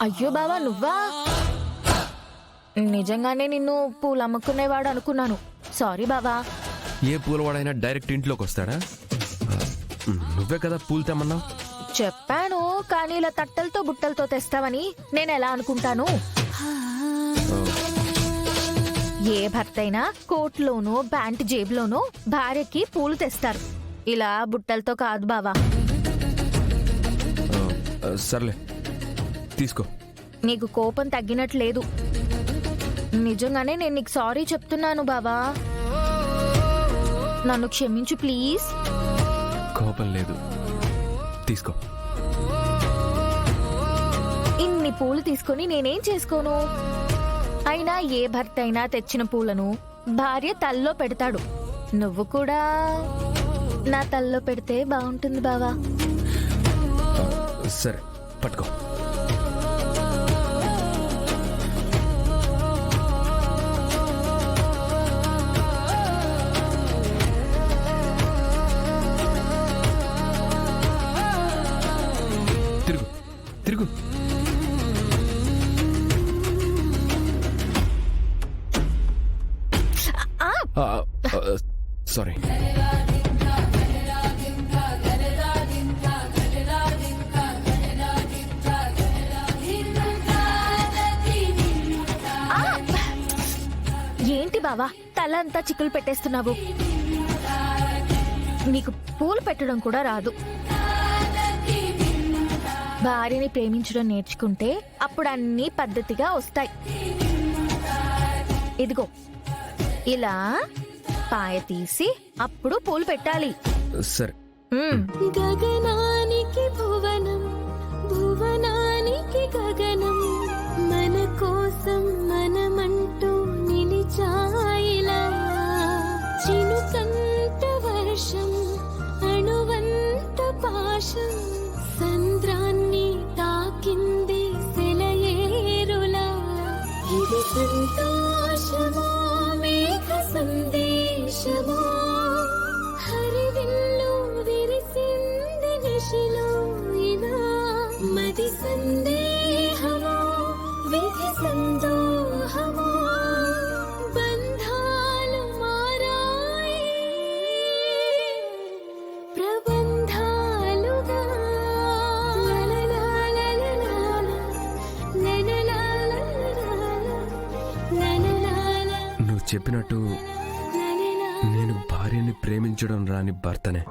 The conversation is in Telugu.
అయ్యో బావా నువ్వా? నిజంగానే నిన్ను పూలు అమ్ముకునేవాడు అనుకున్నాను. సారీ బావా. ఏ పూలవాడైనా డైరెక్ట్ ఇంట్లోకి వస్తాడా? నువ్వే కదా పూలు తెమ్మన్నావు. చెప్పాను, కానీ ఇలా తట్టలతో బుట్టలతో తెస్తావని నేను ఎలా అనుకుంటాను? ఏ భర్త అయినా కోట్లోనో ప్యాంట్ జేబులోనో భార్యకి పూలు తెస్తారు, ఇలా బుట్టలతో కాదు బావా. సర్లే తీసుకో. నీకు కోపం తగ్గినట్లేదు. నిజంగానే నేను నీకు సారీ చెప్తున్నాను బావా. నన్ను క్షమించు ప్లీజ్. కోపం లేదు, తీసుకో. ఇన్ని పూలు తీసుకొని నేనేం చేసుకోను? అయినా ఏ భర్త అయినా తెచ్చిన పూలను భార్య తల్లో పెడతాడు. నువ్వు కూడా నా తల్లో పెడితే బాగుంటుంది బావా. సరే పట్టుకో. తిరుగు తిరుగు. సారీ. ఏంటి బావా తల అంతా చిక్కులు పెట్టేస్తున్నావు? నీకు పూలు పెట్టడం కూడా రాదు. భార్యని ప్రేమించడం నేర్చుకుంటే అప్పుడు అన్ని పద్ధతిగా వస్తాయి. ఇదిగో ఇలా పాయ తీసి అప్పుడు పూలు పెట్టాలి. సరే. గగనానికి భువనం, భువనానికి గగనం, మన కోసం మనమంటూ నిలిచాయిలా. చినుకంత వర్షం, అణువంత పాశం, సంద్రాన్ని తాకింది సెలయేరులా. ఇది సంతోషమో మేఘ సందేశమో, హరివిల్లు విరిసింది నిశిలో ఇలా. మది సందేహమో విధి సందోహమో, బంధాలు మారాయి ప్రబంధాలుగా. నువ్వు చెప్పినట్టు నేను భార్యని ప్రేమించడం రాని భర్తనే.